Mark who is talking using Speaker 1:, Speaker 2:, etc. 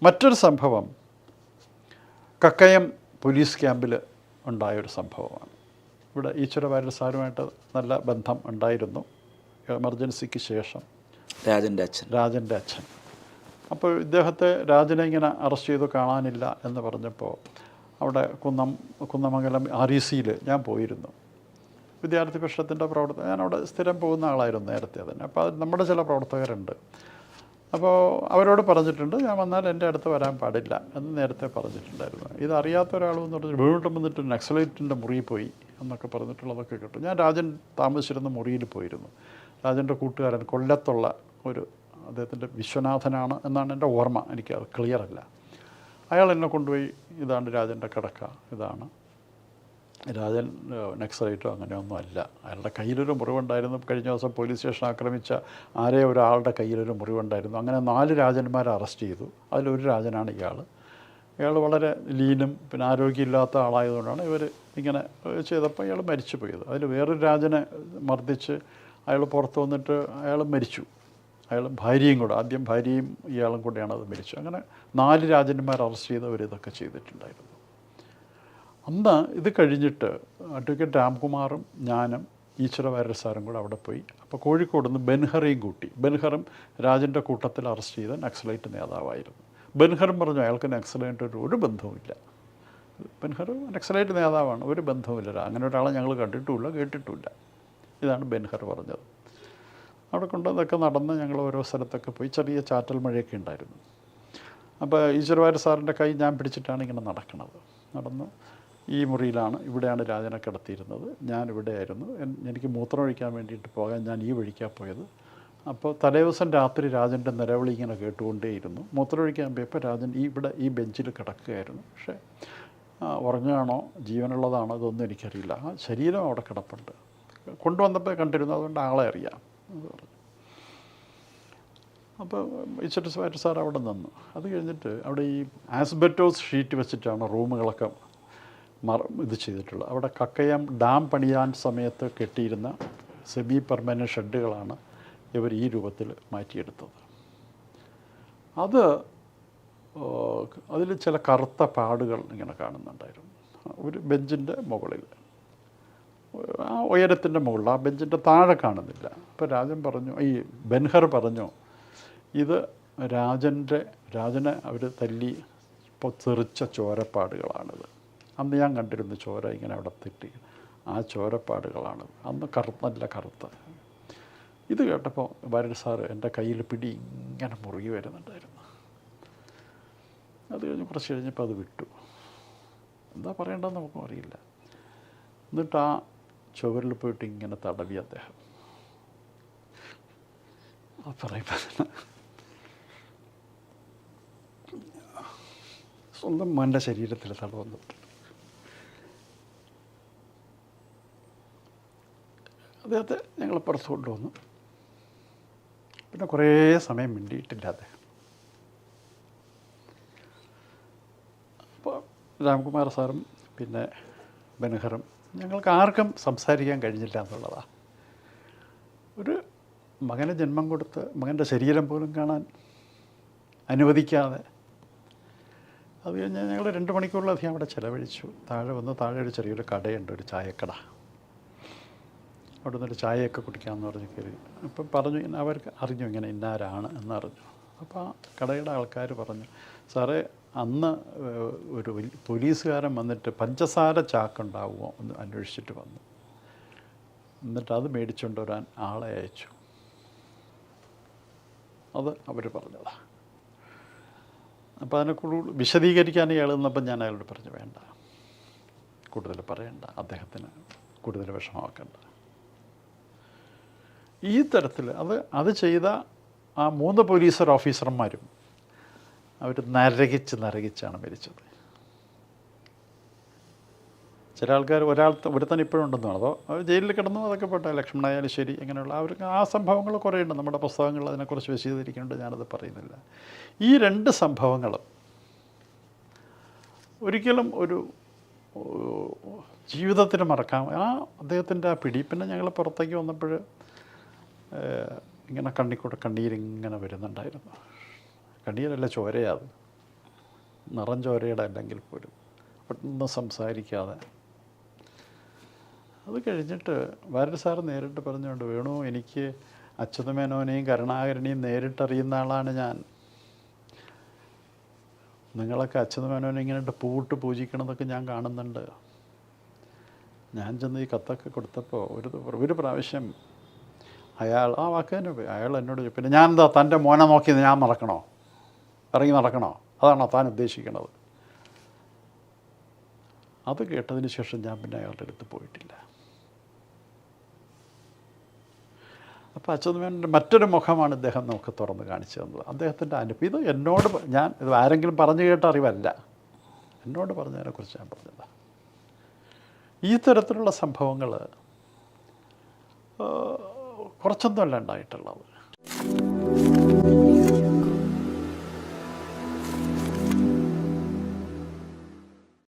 Speaker 1: മറ്റൊരു സംഭവം കക്കയം പോലീസ് ക്യാമ്പിൽ ഉണ്ടായൊരു സംഭവമാണ്. ഇവിടെ ഈശ്വര വാര്യർ സാറുമായിട്ട് നല്ല ബന്ധം ഉണ്ടായിരുന്നു എമർജൻസിക്ക് ശേഷം. രാജൻ്റെ അച്ഛൻ. അപ്പോൾ ഇദ്ദേഹത്തെ രാജനെ ഇങ്ങനെ അറസ്റ്റ് ചെയ്ത് കാണാനില്ല എന്ന് പറഞ്ഞപ്പോൾ അവിടെ കുന്നമംഗലം RECയിൽ ഞാൻ പോയിരുന്നു. വിദ്യാർത്ഥി പക്ഷത്തിൻ്റെ ഞാനവിടെ സ്ഥിരം പോകുന്ന ആളായിരുന്നു നേരത്തെ തന്നെ. അപ്പോൾ അത് നമ്മുടെ ചില പ്രവർത്തകരുണ്ട്. അപ്പോൾ അവരോട് പറഞ്ഞിട്ടുണ്ട് ഞാൻ വന്നാൽ എൻ്റെ അടുത്ത് വരാൻ പാടില്ല എന്ന് നേരത്തെ പറഞ്ഞിട്ടുണ്ടായിരുന്നു. ഇതറിയാത്ത ഒരാളെന്ന് പറഞ്ഞിട്ട് വീണ്ടും വന്നിട്ട് നക്സലൈറ്റിൻ്റെ മുറിയിൽ പോയി എന്നൊക്കെ പറഞ്ഞിട്ടുള്ളതൊക്കെ കിട്ടും. ഞാൻ രാജൻ താമസിച്ചിരുന്ന മുറിയിൽ പോയിരുന്നു. രാജൻ്റെ കൂട്ടുകാരൻ കൊല്ലത്തുള്ള ഒരു അദ്ദേഹത്തിൻ്റെ വിശ്വനാഥനാണ് എന്നാണ് എൻ്റെ ഓർമ്മ, എനിക്ക് അത് ക്ലിയർ അല്ല. അയാൾ എന്നെ കൊണ്ടുപോയി ഇതാണ് രാജൻ്റെ കിടക്ക, ഇതാണ് രാജൻ നക്സലൈറ്റോ അങ്ങനെയൊന്നും അല്ല. അയാളുടെ കയ്യിലൊരു മുറിവുണ്ടായിരുന്നു. കഴിഞ്ഞ ദിവസം പോലീസ് സ്റ്റേഷൻ ആക്രമിച്ച ഒരാളുടെ കയ്യിലൊരു മുറിവുണ്ടായിരുന്നു. അങ്ങനെ 4 രാജന്മാരെ അറസ്റ്റ് ചെയ്തു. അതിലൊരു രാജനാണ് ഇയാൾ. വളരെ ലീനും പിന്നെ ആരോഗ്യമില്ലാത്ത ആളായതുകൊണ്ടാണ് ഇവർ ഇങ്ങനെ ചെയ്തപ്പോൾ ഇയാൾ മരിച്ചു പോയത്. അതിൽ വേറൊരു രാജനെ മർദ്ദിച്ച് അയാൾ പുറത്ത് വന്നിട്ട് അയാൾ മരിച്ചു. ഭാര്യയും കൂടെ, ആദ്യം ഭാര്യയും ഇയാളും കൂടെയാണ് അത് മരിച്ചു. അങ്ങനെ 4 രാജന്മാർ അറസ്റ്റ് ചെയ്തവർ ഇതൊക്കെ ചെയ്തിട്ടുണ്ടായിരുന്നു. അന്ന് ഇത് കഴിഞ്ഞിട്ട് അഡ്വക്കേറ്റ് രാംകുമാറും ഞാനും ഈശ്വര വാര്യർ സാറും കൂടെ അവിടെ പോയി. അപ്പോൾ കോഴിക്കോട് നിന്ന് ബെൻഹറേയും കൂട്ടി. ബെൻഹറും രാജൻ്റെ കൂട്ടത്തിൽ അറസ്റ്റ് ചെയ്ത നക്സലൈറ്റ് നേതാവായിരുന്നു. ബെൻഹറും പറഞ്ഞു അയാൾക്ക് നക്സലൈറ്റ് ഒരു ബന്ധവുമില്ല. ബെൻഹർ നക്സലൈറ്റ് നേതാവാണ്, ഒരു ബന്ധവുമില്ല, അങ്ങനെ ഒരാളെ ഞങ്ങൾ കണ്ടിട്ടുമില്ല കേട്ടിട്ടുമില്ല. ഇതാണ് ബെൻഹർ പറഞ്ഞത്. അവിടെ കൊണ്ടതൊക്കെ നടന്ന് ഞങ്ങൾ ഓരോ സ്ഥലത്തൊക്കെ പോയി. ചെറിയ ചാറ്റൽ മഴയൊക്കെ ഉണ്ടായിരുന്നു. അപ്പോൾ ഈശ്വര വാര്യർ സാറിൻ്റെ കൈ ഞാൻ പിടിച്ചിട്ടാണ് ഇങ്ങനെ നടന്നു. ഈ മുറിയിലാണ്, ഇവിടെയാണ് രാജനെ കിടത്തിയിരുന്നത്. ഞാൻ ഇവിടെയായിരുന്നു. എനിക്ക് മൂത്രമൊഴിക്കാൻ വേണ്ടിയിട്ട് പോകാൻ ഞാൻ ഈ വഴിക്കാണ് പോയത്. അപ്പോൾ തലേദിവസം രാത്രി രാജൻ്റെ നിലവിളി ഇങ്ങനെ കേട്ടുകൊണ്ടേയിരുന്നു. മൂത്രമൊഴിക്കാൻ പോയപ്പോൾ രാജൻ ഈ ബെഞ്ചിൽ കിടക്കുകയായിരുന്നു. പക്ഷേ ഉറങ്ങുകയാണോ ജീവനുള്ളതാണോ ഇതൊന്നും എനിക്കറിയില്ല. ആ ശരീരം അവിടെ കിടപ്പുണ്ട്. കൊണ്ടുവന്നപ്പോൾ കണ്ടിരുന്നു, അതുകൊണ്ട് ആളെ അറിയാം എന്ന് പറഞ്ഞു. അപ്പോൾ ഈശ്വര വാര്യർ സാർ അവിടെ നിന്നു. അത് കഴിഞ്ഞിട്ട് അവിടെ ഈ ആസ്ബറ്റോസ് ഷീറ്റ് വെച്ചിട്ടാണ് റൂമുകളൊക്കെ ഇത് ചെയ്തിട്ടുള്ളത്. അവിടെ കക്കയം ഡാം പണിയാൻ സമയത്ത് കെട്ടിയിരുന്ന സെമി പെർമനൻറ്റ് ഷെഡുകളാണ് ഇവർ ഈ രൂപത്തിൽ മാറ്റിയെടുത്തത്. അതിൽ ചില കറുത്ത പാടുകൾ ഇങ്ങനെ കാണുന്നുണ്ടായിരുന്നു. ഒരു ബെഞ്ചിൻ്റെ മുകളിൽ, ആ ഉയരത്തിൻ്റെ മുകളിൽ, ആ ബെഞ്ചിൻ്റെ താഴെ കാണുന്നില്ല. അപ്പോൾ ബെൻഹർ പറഞ്ഞു ഇത് രാജനെ അവർ തല്ലി തെറിച്ച ചോരപ്പാടുകളാണിത്. അന്ന് ഞാൻ കണ്ടിരുന്നു ചോര ഇങ്ങനെ അവിടെ തെറ്റി, ആ ചോരപ്പാടുകളാണിത്. അന്ന് നല്ല കറുത്ത. ഇത് കേട്ടപ്പോൾ വാര്യർ സാറ് എൻ്റെ കയ്യിൽ പിടി ഇങ്ങനെ മുറുകി വരുന്നുണ്ടായിരുന്നു. അത് കഴിഞ്ഞ് കുറച്ച് കഴിഞ്ഞപ്പോൾ അത് വിട്ടു. എന്താ പറയേണ്ടതെന്ന് നമുക്കും അറിയില്ല. എന്നിട്ട് ആ ചുവരിൽ പോയിട്ട് ഇങ്ങനെ തടവി അദ്ദേഹം. അത് പറയുമ്പോൾ സ്വന്തം മോൻ്റെ ശരീരത്തിൽ തടവന്നു. അദ്ദേഹത്തെ ഞങ്ങൾ പുറത്ത് കൊണ്ടുവന്നു. പിന്നെ കുറേ സമയം മിണ്ടിയിട്ടില്ല അദ്ദേഹം. അപ്പോൾ രാംകുമാർ സാറും പിന്നെ ബെൻഹറും ഞങ്ങൾക്ക് ആർക്കും സംസാരിക്കാൻ കഴിഞ്ഞില്ല എന്നുള്ളതാണ്. ഒരു മകന് ജന്മം കൊടുത്ത് മകൻ്റെ ശരീരം പോലും കാണാൻ അനുവദിക്കാതെ അത് കഴിഞ്ഞ് ഞങ്ങൾ 2 മണിക്കൂറിലധികം അവിടെ ചിലവഴിച്ചു. താഴെ ഒരു ചെറിയൊരു കടയുണ്ട്, ഒരു ചായക്കട. അവിടെ നിന്നൊരു ചായയൊക്കെ കുടിക്കാമെന്ന് പറഞ്ഞ് കയറി. അപ്പം പറഞ്ഞു അവർക്ക് അറിഞ്ഞു ഇങ്ങനെ ഇന്നാരാണ് എന്നറിഞ്ഞു. അപ്പോൾ ആ കടയുടെ ആൾക്കാർ പറഞ്ഞു സാറേ അന്ന് ഒരു പോലീസുകാരൻ വന്നിട്ട് പഞ്ചസാര ചാക്കുണ്ടാവുമോ എന്ന് അന്വേഷിച്ചിട്ട് വന്നു. എന്നിട്ട് അത് മേടിച്ചുകൊണ്ട് വരാൻ ആളെ അയച്ചു. അത് അവർ പറഞ്ഞതാണ്. അപ്പോൾ അതിനെ കൂടുതൽ വിശദീകരിക്കാൻ ഇയാൾ നിന്നപ്പം ഞാൻ അയാളോട് പറഞ്ഞു വേണ്ട, കൂടുതൽ പറയണ്ട, അദ്ദേഹത്തിന് കൂടുതൽ വിഷമമാക്കണ്ട. ഈ തരത്തിൽ അത് ചെയ്ത ആ 3 പോലീസ് ഓഫീസർമാരും അവർ നരകിച്ചാണ് മരിച്ചത്. ചില ആൾക്കാർ ഒരുത്തൻ ഇപ്പോഴും ഉണ്ടെന്നാണ്, അതോ അവർ ജയിലിൽ കിടന്നു അതൊക്കെ പോട്ടെ, ലക്ഷ്മണായാലും ശരി, ഇങ്ങനെയുള്ള അവർക്ക് ആ സംഭവങ്ങൾ കുറേ ഉണ്ട്. നമ്മുടെ പുസ്തകങ്ങളിൽ അതിനെക്കുറിച്ച് വിശദീകരിക്കുന്നുണ്ട്, ഞാനത് പറയുന്നില്ല. ഈ 2 സംഭവങ്ങളും ഒരിക്കലും ഒരു ജീവിതത്തിന് മറക്കാൻ അദ്ദേഹത്തിൻ്റെ ആ പിടി. പിന്നെ ഞങ്ങൾ പുറത്തേക്ക് വന്നപ്പോൾ ഇങ്ങനെ കണ്ണിക്കൂടെ കണ്ണീരിങ്ങനെ വരുന്നുണ്ടായിരുന്നു. കണ്ണീരല്ല ചോരയാത്. നിറഞ്ചോരയുടെ അല്ലെങ്കിൽ പോലും ഒന്നും സംസാരിക്കാതെ. അത് കഴിഞ്ഞിട്ട് വാര്യർ സാറ് നേരിട്ട് പറഞ്ഞുകൊണ്ട്, വേണു, എനിക്ക് അച്യുതമേനോനെയും കരുണാകരനെയും നേരിട്ടറിയുന്ന ആളാണ് ഞാൻ. നിങ്ങളൊക്കെ അച്യുതമേനോനെ ഇങ്ങനെ പൂട്ട് പൂജിക്കണമെന്നൊക്കെ ഞാൻ കാണുന്നുണ്ട്. ഞാൻ ചെന്ന് ഈ കത്തൊക്കെ കൊടുത്തപ്പോൾ ഒരു പ്രാവശ്യം അയാൾ ആ വാക്ക് തന്നെ പോയി. അയാൾ എന്നോട്, പിന്നെ ഞാൻ എന്താ തൻ്റെ മോനെ നോക്കി ഞാൻ നടക്കണോ, ഇറങ്ങി നടക്കണോ, അതാണോ താൻ ഉദ്ദേശിക്കണത്? അത് കേട്ടതിന് ശേഷം ഞാൻ പിന്നെ അയാളുടെ അടുത്ത് പോയിട്ടില്ല. അപ്പോൾ അച്യുതമേനോൻ്റെ മറ്റൊരു മുഖമാണ് ഇദ്ദേഹം നമുക്ക് തുറന്ന് കാണിച്ചു തന്നത്. അദ്ദേഹത്തിൻ്റെ ഇത് എന്നോട് ഇത് ആരെങ്കിലും പറഞ്ഞു കേട്ട അറിവല്ല, എന്നോട് പറഞ്ഞതിനെക്കുറിച്ച് ഞാൻ പറഞ്ഞത്. ഈ തരത്തിലുള്ള സംഭവങ്ങൾ കുറച്ചൊന്നുമല്ല ഉണ്ടായിട്ടുള്ളത്.